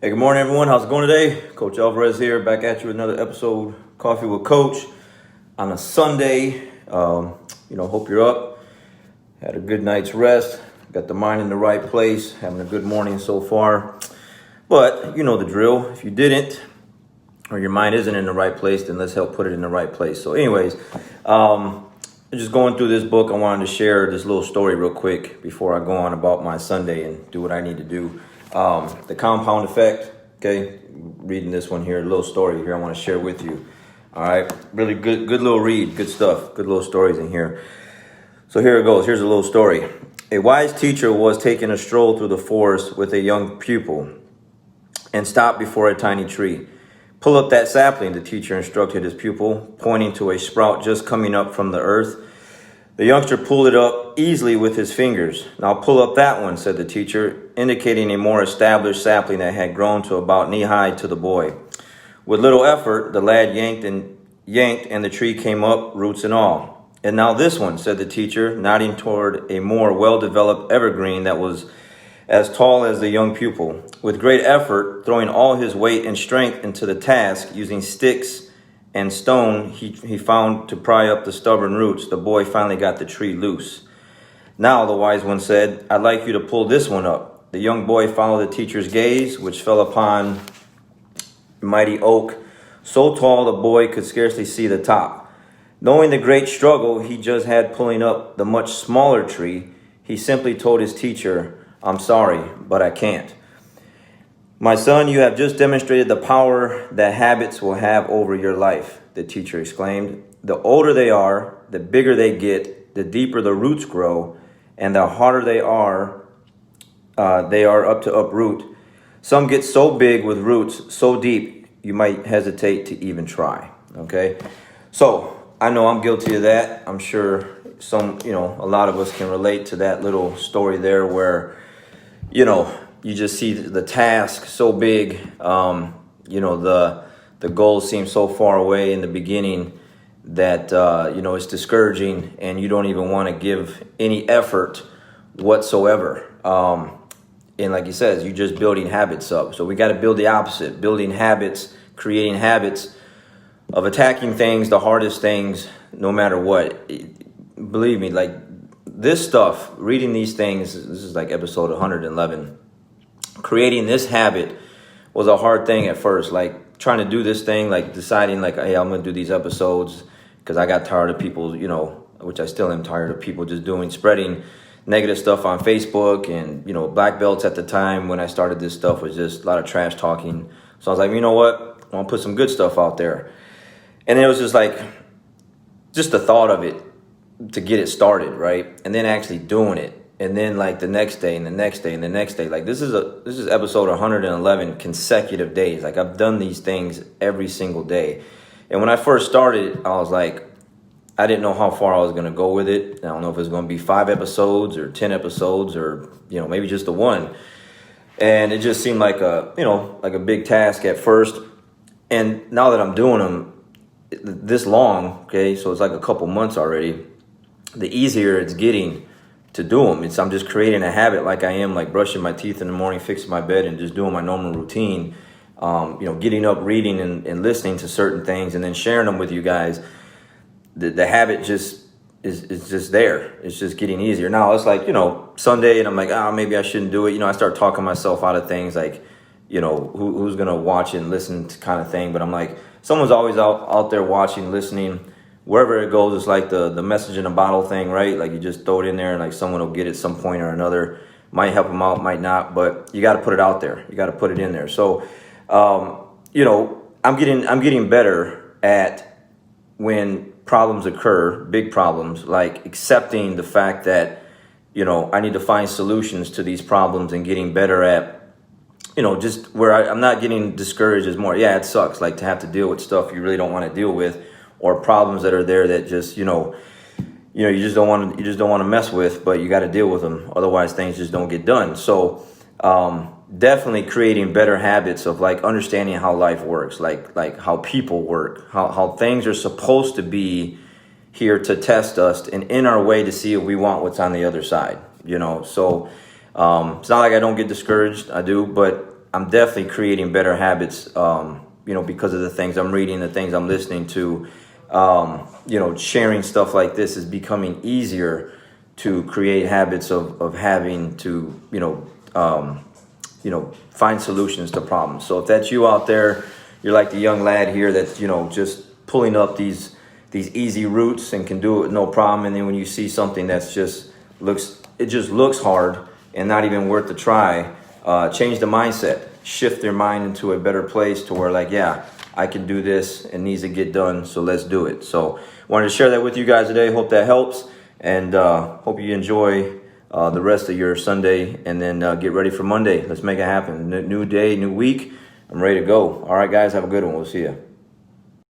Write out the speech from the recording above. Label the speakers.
Speaker 1: Hey, good morning, everyone. How's it going today? Coach Alvarez here, back at you with another episode, Coffee with Coach, on a Sunday. Hope you're up, had a good night's rest, got the mind in the right place, having a good morning so far. But you know the drill. If you didn't, or your mind isn't in the right place, then let's help put it in the right place. So anyways, just going through this book, I wanted to share this little story real quick before I go on about my Sunday and do what I need to do. The compound effect, okay, reading this one here, a little story here I want to share with you. All right, really good little read, good stuff, good little stories in here. So here it goes, here's a little story. A wise teacher was taking a stroll through the forest with a young pupil and stopped before a tiny tree. Pull up that sapling, the teacher instructed his pupil, pointing to a sprout just coming up from the earth. The youngster pulled it up easily with his fingers. Now pull up that one, said the teacher, indicating a more established sapling that had grown to about knee-high to the boy. With little effort, the lad yanked and the tree came up, roots and all. And now this one, said the teacher, nodding toward a more well-developed evergreen that was as tall as the young pupil. With great effort, throwing all his weight and strength into the task, using sticks and stone he found to pry up the stubborn roots, the boy finally got the tree loose. Now, the wise one said, I'd like you to pull this one up. The young boy followed the teacher's gaze, which fell upon a mighty oak, so tall the boy could scarcely see the top. Knowing the great struggle he just had pulling up the much smaller tree, he simply told his teacher, I'm sorry, but I can't. My son, you have just demonstrated the power that habits will have over your life, the teacher exclaimed. The older they are, the bigger they get, the deeper the roots grow, and the harder they are up to uproot. Some get so big with roots so deep, you might hesitate to even try. Okay? So, I know I'm guilty of that. I'm sure a lot of us can relate to that little story there where, you just see the task so big, the goal seems so far away in the beginning that, it's discouraging and you don't even want to give any effort whatsoever. And like he says, you're just building habits up. So we got to build the opposite, building habits, creating habits of attacking things, the hardest things, no matter what. Believe me, like this stuff, reading these things, this is like episode 111. Creating this habit was a hard thing at first, like trying to do this thing, like deciding like, hey, I'm going to do these episodes because I got tired of people, which I still am tired of people just spreading negative stuff on Facebook and, black belts at the time when I started this stuff was just a lot of trash talking. So I was like, you know what? I want to put some good stuff out there. And it was just like, just the thought of it to get it started, right? And then actually doing it. And then like the next day and the next day and the next day, like this is episode 111 consecutive days. Like I've done these things every single day. And when I first started, I was like, I didn't know how far I was going to go with it. I don't know if it's going to be 5 episodes or 10 episodes or, maybe just the one. And it just seemed like a big task at first. And now that I'm doing them this long, okay, so it's like a couple months already, the easier it's getting to do them. I'm just creating a habit like I am, like brushing my teeth in the morning, fixing my bed, and just doing my normal routine. Getting up, reading, and listening to certain things, and then sharing them with you guys. The habit just is just there. It's just getting easier. Now it's like Sunday, and I'm like, maybe I shouldn't do it. I start talking myself out of things like, who's gonna watch and listen to kind of thing. But I'm like, someone's always out there watching, listening. Wherever it goes, it's like the message in a bottle thing, right? Like you just throw it in there and like someone will get it some point or another. Might help them out, might not, but you got to put it out there. You got to put it in there. So, I'm getting better at when problems occur, big problems, like accepting the fact that, I need to find solutions to these problems and getting better at, just where I'm not getting discouraged as more. Yeah, it sucks like to have to deal with stuff you really don't want to deal with. Or problems that are there that just you just don't want to mess with, but you got to deal with them. Otherwise, things just don't get done. So definitely creating better habits of like understanding how life works, like how people work, how things are supposed to be here to test us and in our way to see if we want what's on the other side. So it's not like I don't get discouraged. I do, but I'm definitely creating better habits, because of the things I'm reading, the things I'm listening to. Sharing stuff like this is becoming easier to create habits of having to, find solutions to problems. So if that's you out there, you're like the young lad here that's, just pulling up these easy routes and can do it with no problem. And then when you see something that's just looks hard and not even worth the try, change the mindset, shift your mind into a better place to where like, yeah, I can do this. It needs to get done. So let's do it. So wanted to share that with you guys today. Hope that helps. And hope you enjoy the rest of your Sunday, and then get ready for Monday. Let's make it happen. New day, new week. I'm ready to go. All right, guys, have a good one. We'll see you.